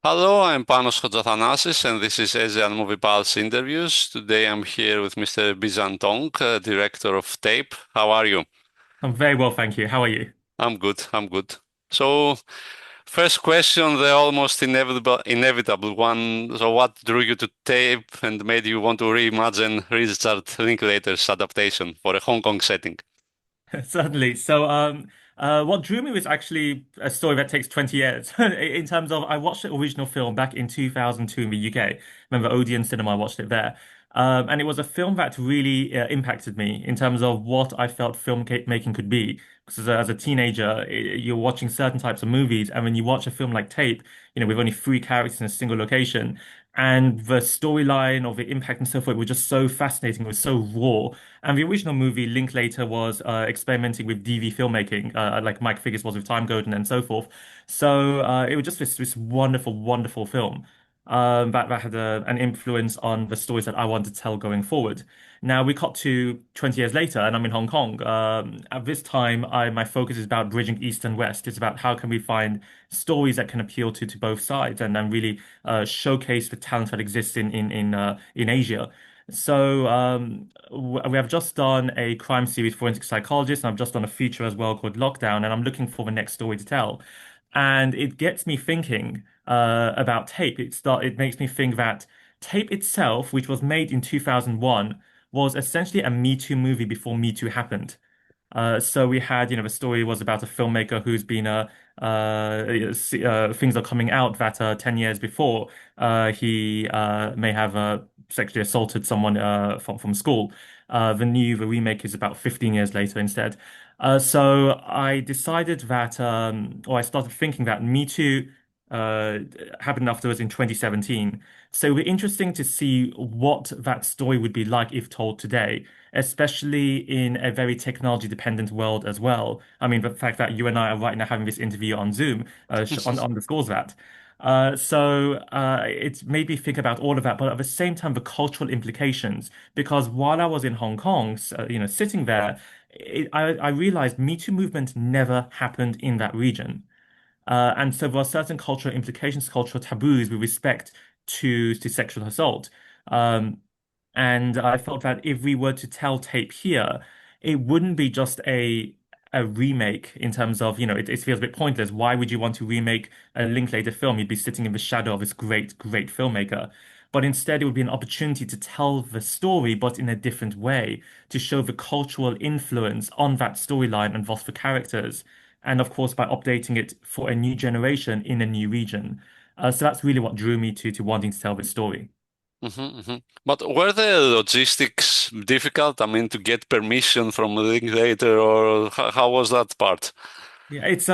Hello, I'm Panos Kotzathanasis, and this is Asian Movie Pulse Interviews. Today I'm here with Mr. Bizhan Tong, director of Tape. How are you? I'm very well, thank you. How are you? I'm good, I'm good. So, first question, the almost inevitable one. So, what drew you to Tape and made you want to reimagine Richard Linklater's adaptation for a Hong Kong setting? Certainly. What drew me was actually a story that takes 20 years. In terms of, I watched the original film back in 2002 in the UK. Remember Odeon Cinema, I watched it there. And it was a film that really impacted me in terms of what I felt filmmaking could be. Because as a teenager, you're watching certain types of movies, and when you watch a film like Tape, with only three characters in a single location, and the storyline of the impact and so forth was just so fascinating. It was so raw. And the original movie, Linklater, was experimenting with DV filmmaking, like Mike Figgis was with Time Golden and so forth. It was just this wonderful, wonderful film that had an influence on the stories that I want to tell going forward. Now we cut to 20 years later, and I'm in Hong Kong. At this time, my focus is about bridging East and West. It's about how can we find stories that can appeal to both sides and really showcase the talent that exists in Asia. We have just done a crime series, Forensic Psychologist, and I've just done a feature as well called Lockdown, and I'm looking for the next story to tell. And it gets me thinking about Tape. It makes me think that Tape itself, which was made in 2001, was essentially a Me Too movie before Me Too happened. So we had, the story was about a filmmaker who's been things are coming out that 10 years before he may have sexually assaulted someone from school. The remake is about 15 years later instead. So I decided that, or I started thinking that Me Too uh, happened afterwards in 2017. So it'd be interesting to see what that story would be like if told today, especially in a very technology dependent world as well. I mean, the fact that you and I are right now having this interview on Zoom underscores that. It's made me think about all of that, but at the same time, the cultural implications. Because while I was in Hong Kong, sitting there, I realized Me Too movement never happened in that region. And so there are certain cultural implications, cultural taboos with respect to sexual assault. Um, and I felt that if we were to tell Tape here, it wouldn't be just a remake in terms of, it feels a bit pointless. Why would you want to remake a Linklater film? You'd be sitting in the shadow of this great, great filmmaker. But instead, it would be an opportunity to tell the story, but in a different way, to show the cultural influence on that storyline and thus the characters. And of course, by updating it for a new generation in a new region. So that's really what drew me to wanting to tell this story. But were the logistics difficult? I mean, to get permission from Linklater, or how was that part? It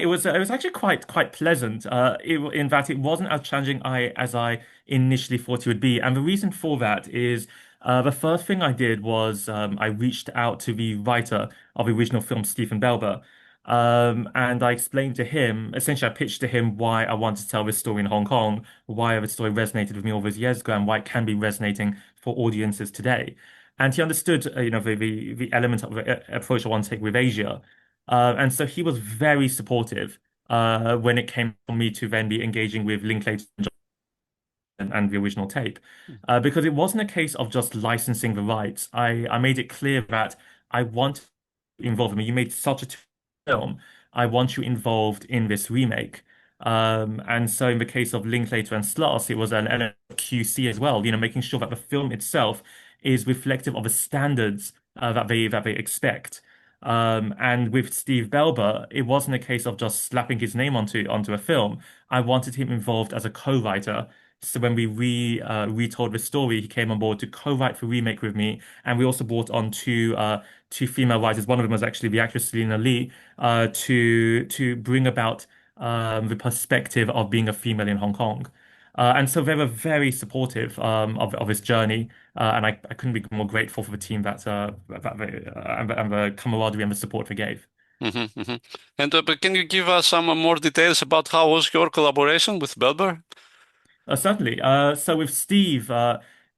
was actually quite pleasant. In that it wasn't as challenging as I initially thought it would be, and the reason for that is the first thing I did was I reached out to the writer of the original film, Stephen Belber, and I explained to him essentially I pitched to him why I wanted to tell this story in Hong Kong, why the story resonated with me all those years ago, and why it can be resonating for audiences today. And he understood, the element of approach I want to take with Asia. And so he was very supportive when it came for me to then be engaging with Linklater and the original tape. Because it wasn't a case of just licensing the rights. I made it clear that I want to involve me. You made such a film. I want you involved in this remake. And so in the case of Linklater and Sloss, it was an element of QC as well, making sure that the film itself is reflective of the standards that they expect. And with Steve Belber, it wasn't a case of just slapping his name onto a film. I wanted him involved as a co-writer. So when we retold the story, he came on board to co-write the remake with me, and we also brought on two female writers. One of them was actually the actress Selena Lee, to bring about the perspective of being a female in Hong Kong. And so they were very supportive of this journey, and I couldn't be more grateful for the team and the camaraderie and the support they gave. And but can you give us some more details about how was your collaboration with Belber? Certainly. So with Steve,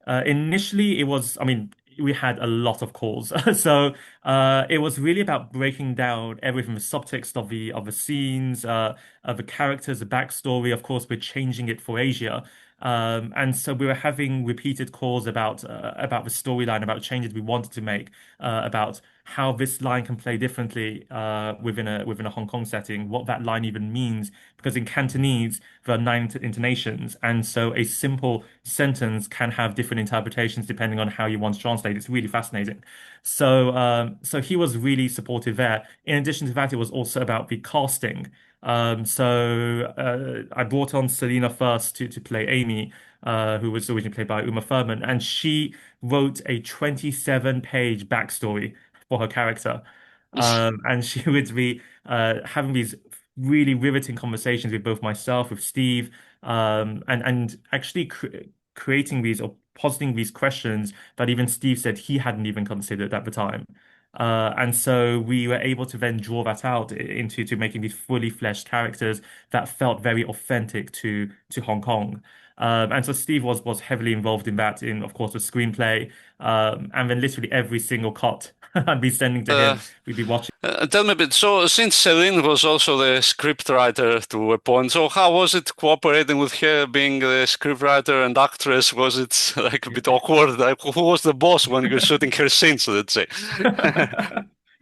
initially it was, I mean, we had a lot of calls. So it was really about breaking down everything, the subtext of the scenes, of the characters, the backstory. Of course, we're changing it for Asia. And so we were having repeated calls about the storyline, about changes we wanted to make, about how this line can play differently within a Hong Kong setting, what that line even means. Because in Cantonese, there are nine intonations, and so a simple sentence can have different interpretations depending on how you want to translate. It's really fascinating. So he was really supportive there. In addition to that, it was also about the casting. I brought on Selena first to play Amy, who was originally played by Uma Thurman, and she wrote a 27-page backstory for her character. And she would be having these really riveting conversations with both myself, with Steve, and actually creating these or positing these questions that even Steve said he hadn't even considered at the time. And so we were able to then draw that out into to making these fully fleshed characters that felt very authentic to Hong Kong. And so Steve was heavily involved in that, in of course the screenplay, and then literally every single cut I'd be sending to Uh, him. We'd be watching. Tell me a bit. So, since Celine was also the scriptwriter to a point, so how was it cooperating with her being the scriptwriter and actress? Was it like a bit awkward? Like, who was the boss when you were shooting her scenes, let's say?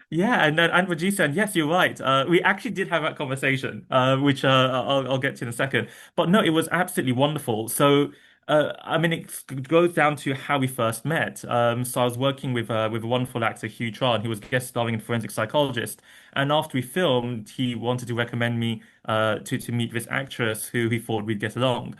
Yeah, and Rajiv said, yes, you're right. We actually did have that conversation, which I'll get to in a second. But no, it was absolutely wonderful. So, I mean, it goes down to how we first met. So I was working with a wonderful actor, Hugh Tran, who was guest starring in Forensic Psychologist. And after we filmed, he wanted to recommend me to meet this actress who he thought we'd get along.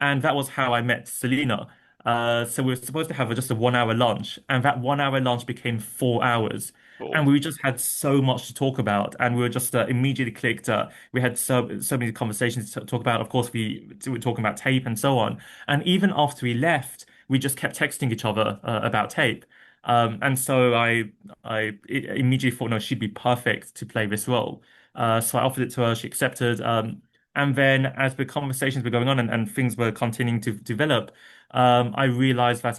And that was how I met Selena. So we were supposed to have just a 1 hour lunch, and that 1 hour lunch became 4 hours. Oh. And we just had so much to talk about, and we were just immediately clicked. We had so many conversations to talk about. Of course, we were talking about tape and so on. And even after we left, we just kept texting each other about tape. And so I immediately thought, no, she'd be perfect to play this role. So I offered it to her. She accepted. And then as the conversations were going on and things were continuing to develop, I realized that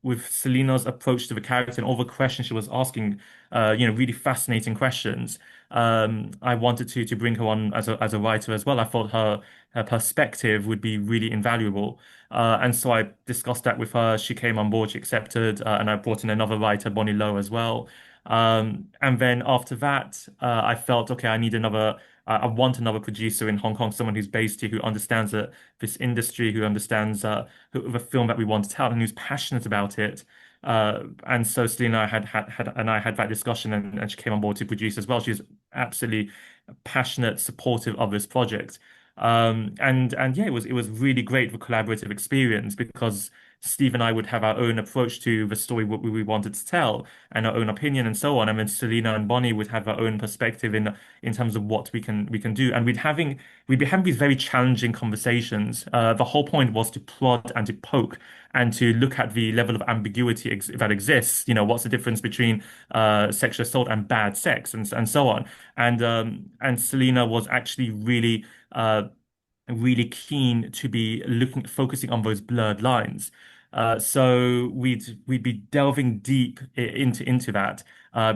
with Selena's approach to the character and all the questions she was asking, really fascinating questions, I wanted to bring her on as a writer as well. I thought her perspective would be really invaluable. And so I discussed that with her. She came on board, she accepted, and I brought in another writer, Bonnie Lowe, as well. And then after that, I felt, okay, I want another producer in Hong Kong, someone who's based here, who understands this industry, who understands the film that we want to tell, and who's passionate about it. And so Selena and I had that discussion, and she came on board to produce as well. She's absolutely passionate, supportive of this project. And yeah, it was really great, the collaborative experience, because Steve and I would have our own approach to the story what we wanted to tell and our own opinion and so on. And then Selena and Bonnie would have their own perspective in terms of what we can do. And we'd be having these very challenging conversations. The whole point was to prod and to poke and to look at the level of ambiguity that exists. You know, what's the difference between sexual assault and bad sex and so on. And Selena was actually really keen to be focusing on those blurred lines. So we'd be delving deep into that.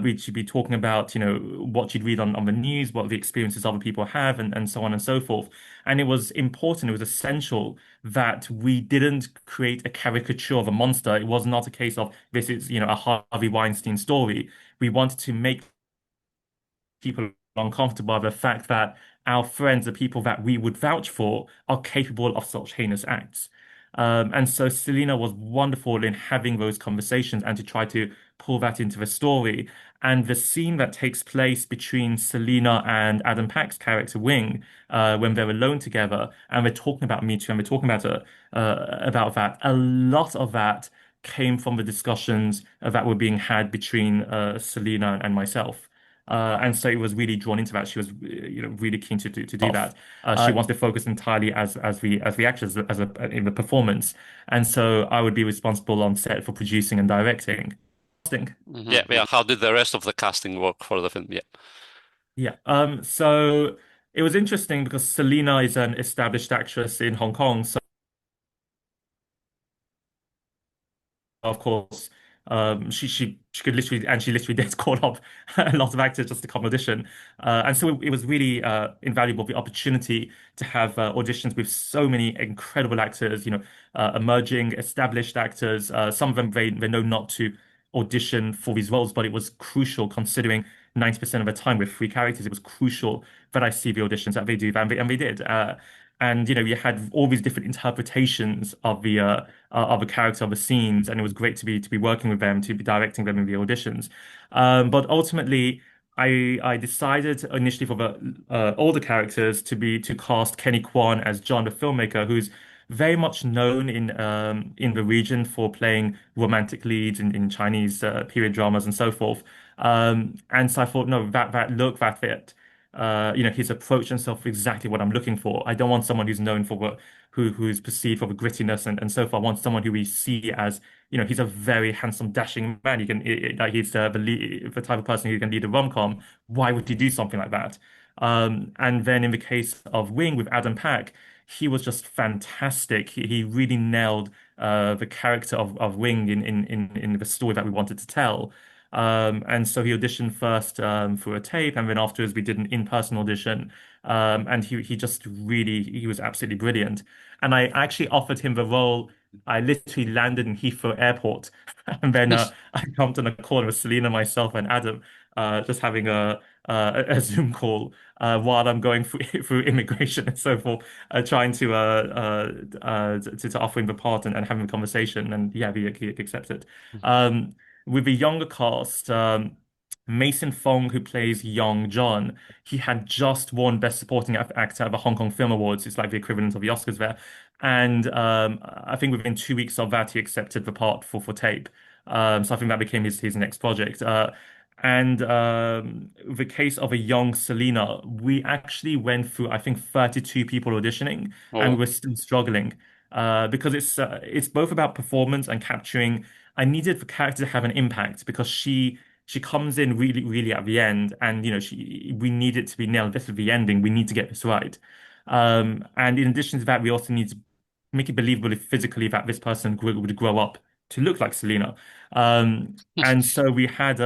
We should be talking about, what you'd read on the news, what the experiences other people have, and so on and so forth. And it was important, it was essential that we didn't create a caricature of a monster. It was not a case of this is, a Harvey Weinstein story. We wanted to make people uncomfortable by the fact that our friends, the people that we would vouch for, are capable of such heinous acts. And so Selena was wonderful in having those conversations and to try to pull that into the story. And the scene that takes place between Selena and Adam Pack's character Wing, when they're alone together and we're talking about Me Too and we're talking about that, a lot of that came from the discussions that were being had between Selena and myself. And so it was really drawn into that. She was, really keen to do Tough. that. She wants to focus entirely as the actress in the performance, and so I would be responsible on set for producing and directing. Casting. Yeah, yeah. How did the rest of the casting work for the film? Yeah. Yeah. So it was interesting because Selena is an established actress in Hong Kong, so of course, She could literally, and she literally did call up a lot of actors just to come audition. And so it was really invaluable, the opportunity to have auditions with so many incredible actors, emerging, established actors. Some of them they know not to audition for these roles, but it was crucial considering 90% of the time with three characters, it was crucial that I see the auditions that they do, and they did. And you had all these different interpretations of the character of the scenes, and it was great to be working with them, to be directing them in the auditions. But ultimately, I decided initially for the older characters to cast Kenny Kwan as John, the filmmaker, who's very much known in the region for playing romantic leads in Chinese period dramas and so forth. And so I thought, no, that look, that fit, his approach and stuff, exactly what I'm looking for. I don't want someone who's known for who's perceived for the grittiness and so forth. I want someone who we see as, he's a very handsome, dashing man. He can, like he's the type of person who can lead a rom-com. Why would he do something like that? And then in the case of Wing with Adam Pack, he was just fantastic. He really nailed the character of Wing in the story that we wanted to tell. And so he auditioned first for a tape, and then afterwards we did an in-person audition. And he just really he was absolutely brilliant. And I actually offered him the role. I literally landed in Heathrow Airport, and then I jumped on a call with Selena, myself, and Adam, just having a Zoom call while I'm going through immigration and so forth, trying to offer him the part and having a conversation. And yeah, he accepted. Um, with the younger cast, Mason Fong, who plays Young John, he had just won Best Supporting Actor at the Hong Kong Film Awards. It's like the equivalent of the Oscars there. And I think within 2 weeks of that, he accepted the part for tape. So I think that became his next project. And the case of a young Selena, we actually went through, I think, 32 people auditioning, and we Oh. were still struggling because it's both about performance and capturing. I needed the character to have an impact because she comes in really, really at the end, and we need it to be nailed. This is the ending. We need to get this right. And in addition to that, we also need to make it believable physically that this person would grow up to look like Selena. And so we had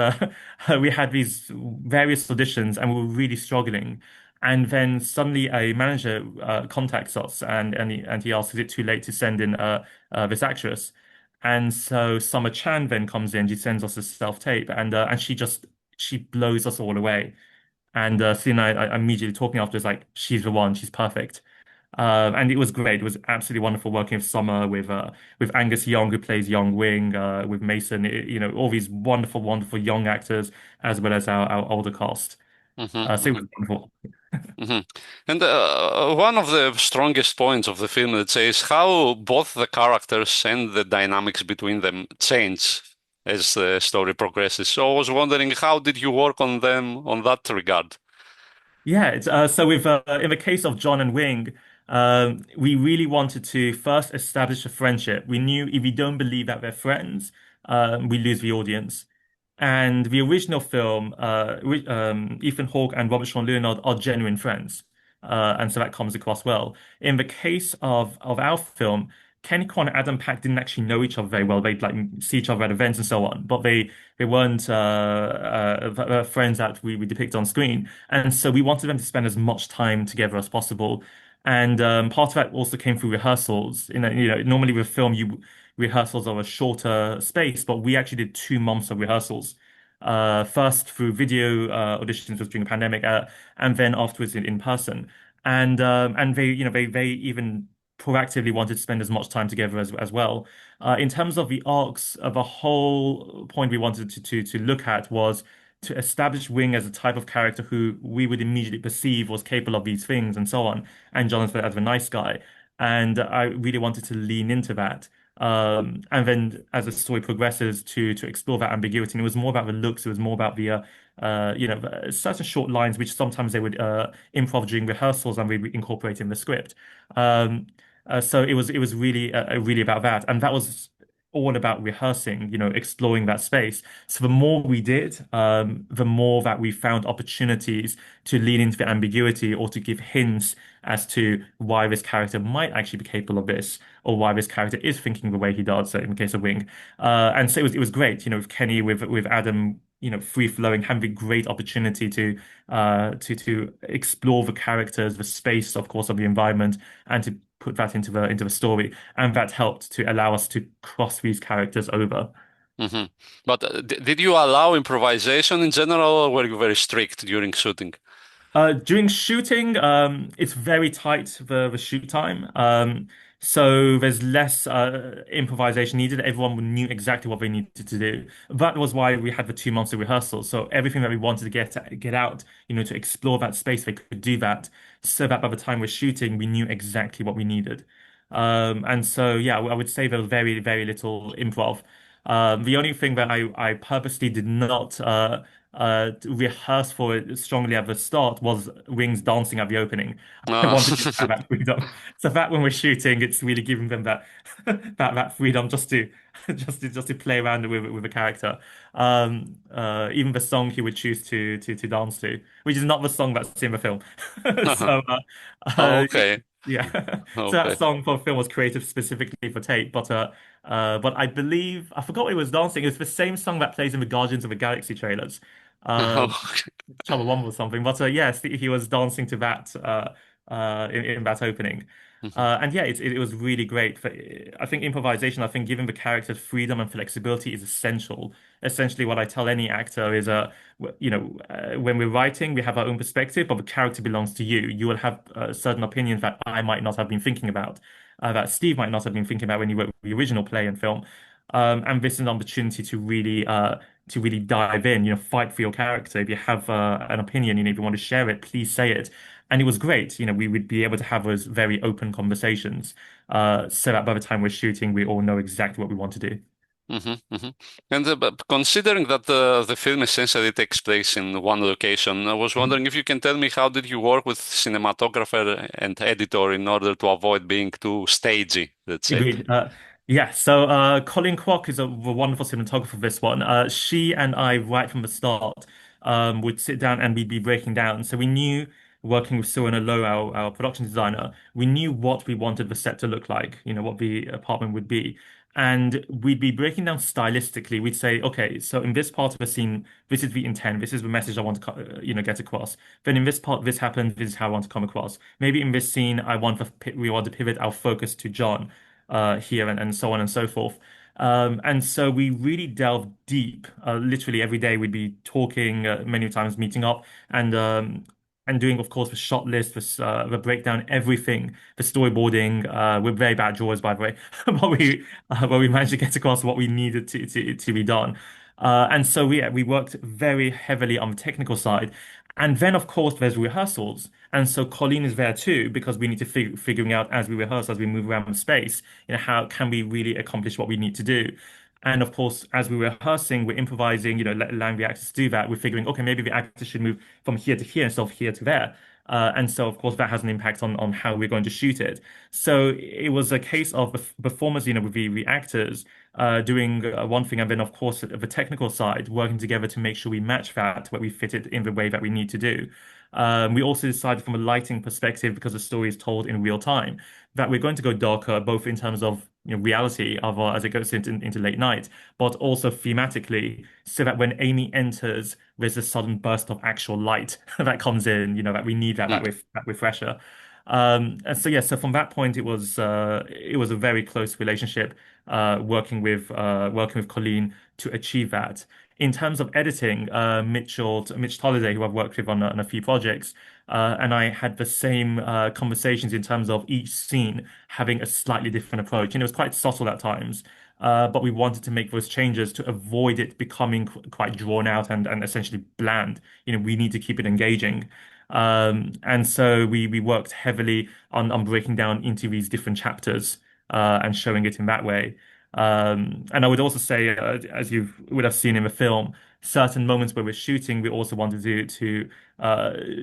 we had these various auditions, and we were really struggling. And then suddenly a manager contacts us, and he asks, "Is it too late to send in this actress?" And so Summer Chan then comes in. She sends us a self tape, and she blows us all away. And Selena, I immediately talking after is like, she's the one. She's perfect. And it was great. It was absolutely wonderful working with Summer, with Angus Young, who plays Young Wing, with Mason, all these wonderful, wonderful young actors, as well as our older cast. So it was wonderful. Hmm. And one of the strongest points of the film, let's say, is how both the characters and the dynamics between them change as the story progresses. So I was wondering, how did you work on them on that regard? Yeah, so with in the case of John and Wing, we really wanted to first establish a friendship. We knew if we don't believe that they're friends, we lose the audience. And the original film, Ethan Hawke and Robert Sean Leonard are genuine friends, and so that comes across well. In the case of our film, Kenny Kwan and Adam Pack didn't actually know each other very well. They'd like see each other at events and so on, but they weren't friends that we depict on screen. And so we wanted them to spend as much time together as possible. And part of that also came through rehearsals. Normally with film, you rehearsals are a shorter space, but we actually did 2 months of rehearsals. First through video auditions was during the pandemic, and then afterwards in person. And they even proactively wanted to spend as much time together as well. In terms of the arcs, the whole point we wanted to look at was to establish Wing as a type of character who we would immediately perceive was capable of these things and so on, and Jonathan as a nice guy. And I really wanted to lean into that. And then as the story progresses to explore that ambiguity, and it was more about the looks, it was more about the certain short lines which sometimes they would improv during rehearsals and we incorporate in the script. So it was really really about that, and that was all about rehearsing, exploring that space. So the more we did, the more that we found opportunities to lean into the ambiguity or to give hints as to why this character might actually be capable of this, or why this character is thinking the way he does, so in the case of Wing. And so it was great, with Kenny, with Adam, free flowing, having a great opportunity to explore the characters, the space, of course, of the environment, and to put that into the story. And that helped to allow us to cross these characters over. Hmm. But did you allow improvisation in general, or were you very strict during shooting? During shooting, it's very tight, the shoot time. So there's less improvisation needed. Everyone knew exactly what they needed to do. That was why we had the 2 months of rehearsal. So everything that we wanted to get out, to explore that space, they could do that. So that by the time we're shooting, we knew exactly what we needed. And so yeah, I would say there was very, very little improv. The only thing that I purposely did not rehearse for it strongly at the start was Wings dancing at the opening. I Uh, wanted to have that freedom. So that when we're shooting, it's really giving them that that freedom just to just to play around with the character. Even the song he would choose to dance to, which is not the song that's in the film. So okay, yeah. So that okay. song for the film was created specifically for tape, but I believe I forgot what he was dancing. It's the same song that plays in the Guardians of the Galaxy trailers. Um, Chubbawamba or something. But yes, he was dancing to that in that opening. Mhm, And yeah, it was really great. I think improvisation, I think giving the characters freedom and flexibility is essential. Essentially, what I tell any actor is, when we're writing, we have our own perspective, but the character belongs to you. You will have certain opinions that I might not have been thinking about, that Steve might not have been thinking about when you wrote the original play and film. And this is an opportunity to really dive in, fight for your character. If you have an opinion, if you want to share it, please say it. And it was great. We would be able to have those very open conversations, so that by the time we're shooting, we all know exactly what we want to do. mhm, mhm. And but considering that the film essentially takes place in one location, I was wondering if you can tell me how did you work with cinematographer and editor in order to avoid being too stagey, let's say. Agreed. Yeah, so Colleen Kwok is a wonderful cinematographer for this one. She and I, right from the start, would sit down and we'd be breaking down. So we knew, working with Suana Low, our production designer, we knew what we wanted the set to look like, what the apartment would be. And we'd be breaking down stylistically. We'd say, okay, so in this part of the scene, this is the intent, this is the message I want to, get across. Then in this part, this happens, this is how I want to come across. Maybe in this scene, we want to pivot our focus to John here and so on and so forth. And so we really delved deep. Literally every day we'd be talking, many times meeting up and doing, of course, the shot list, the breakdown, everything, the storyboarding. We're very bad drawers, by the way, but we managed to get across what we needed to be done. And so we worked very heavily on the technical side. And then, of course, there's rehearsals. And so Colleen is there too, because we need to figuring out as we rehearse, as we move around the space, how can we really accomplish what we need to do? And of course, as we're rehearsing, we're improvising, allowing the actors to do that. We're figuring, okay, maybe the actors should move from here to here instead of here to there. And so, of course, that has an impact on how we're going to shoot it. So it was a case of the performers, with the actors doing one thing, and then, of course, the technical side, working together to make sure we match that, where we fit it in the way that we need to do. We also decided from a lighting perspective, because the story is told in real time, that we're going to go darker, both in terms of reality of as it goes into late night, but also thematically, so that when Amy enters, there's a sudden burst of actual light that comes in, that we need Hmm. that refresher. And so yeah, so from that point, it was a very close relationship, working with Colleen to achieve that. In terms of editing, Mitch Tolliday, who I've worked with on a few projects, and I had the same conversations in terms of each scene having a slightly different approach. And it was quite subtle at times, but we wanted to make those changes to avoid it becoming quite drawn out and essentially bland. We need to keep it engaging. And so we worked heavily on breaking down into these different chapters and showing it in that way. And I would also say, as you would have seen in the film, certain moments where we're shooting, we also want to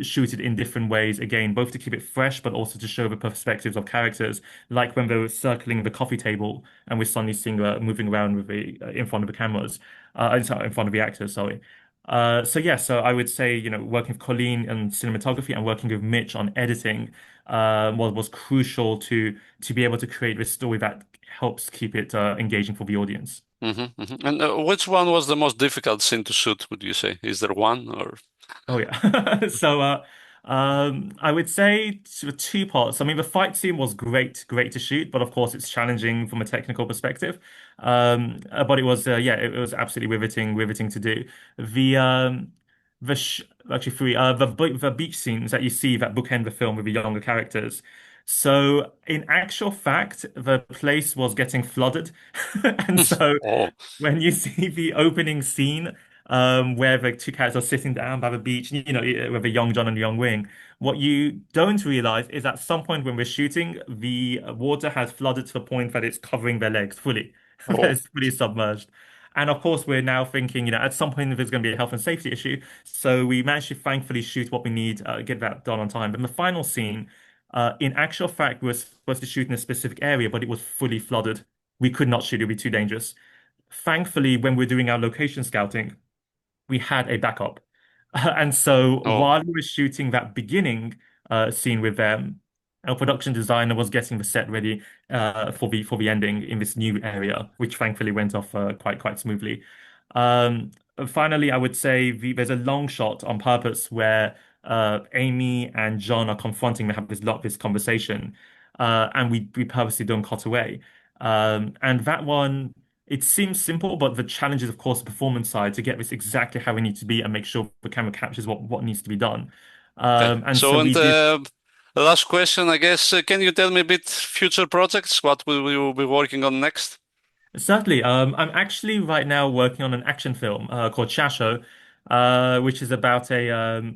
shoot it in different ways, again, both to keep it fresh, but also to show the perspectives of characters, like when we're circling the coffee table and we're suddenly seeing moving around with in front of the cameras, sorry, in front of the actors, sorry. So yeah, so I would say, working with Colleen on cinematography and working with Mitch on editing was crucial to be able to create this story that helps keep it engaging for the audience. And which one was the most difficult scene to shoot, would you say? Is there one or? Oh yeah. I would say two parts. I mean, the fight scene was great to shoot, but of course it's challenging from a technical perspective. But it was yeah, it was absolutely riveting to do. The the sh actually three the beach scenes that you see that bookend the film with the younger characters. So in actual fact, the place was getting flooded, and so Oh, when you see the opening scene where the two characters are sitting down by the beach, with the young John and the young Wing. What you don't realize is at some point when we're shooting, the water has flooded to the point that it's covering their legs fully. That oh, it's fully submerged. And of course, we're now thinking, at some point there's going to be a health and safety issue. So we managed to thankfully shoot what we need, get that done on time. But in the final scene, in actual fact, we were supposed to shoot in a specific area, but it was fully flooded. We could not shoot, it would be too dangerous. Thankfully, when we're doing our location scouting, we had a backup. And so oh. while we were shooting that beginning scene with them, our production designer was getting the set ready for the ending in this new area, which thankfully went off quite smoothly. Finally, I would say there's a long shot on purpose where Amy and John are confronting. They have this conversation, and we purposely don't cut away. And that one. It seems simple, but the challenge is, of course, the performance side to get this exactly how it needs to be and make sure the camera captures what needs to be done. Okay. And so So, we did. the last question, I guess, can you tell me a bit future projects? What will you be working on next? Certainly. I'm actually right now working on an action film called Shasho, which is about a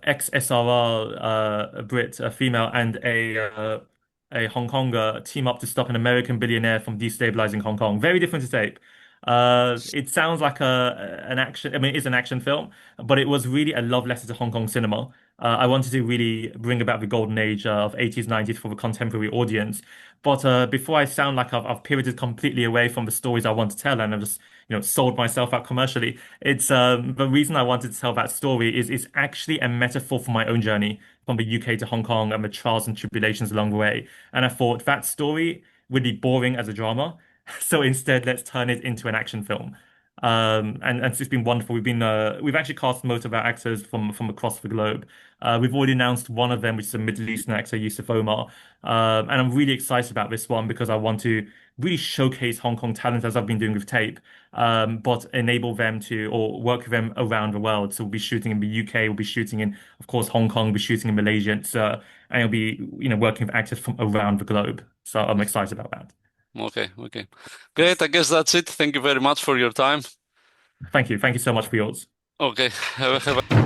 ex-SRR Brit, a female, and a Hong Konger team up to stop an American billionaire from destabilizing Hong Kong. Very different to tape. It sounds like an action. I mean, it's an action film, but it was really a love letter to Hong Kong cinema. I wanted to really bring about the golden age of 80s, 90s for the contemporary audience. But before I sound like I've pivoted completely away from the stories I want to tell and I've just sold myself out commercially, it's the reason I wanted to tell that story is actually a metaphor for my own journey from the UK to Hong Kong and the trials and tribulations along the way. And I thought that story would be boring as a drama, so instead let's turn it into an action film. And it's been wonderful. We've actually cast most of our actors from across the globe. We've already announced one of them, which is a Middle Eastern actor, Yusuf Omar. And I'm really excited about this one because I want to really showcase Hong Kong talent as I've been doing with tape, but enable them to or work with them around the world. So we'll be shooting in the UK, we'll be shooting in, of course, Hong Kong, we'll be shooting in Malaysia, and you'll be, working with actors from around the globe. So I'm excited about that. Okay, okay. Great. I guess that's it. Thank you very much for your time. Thank you. Thank you so much for yours. Okay. Have a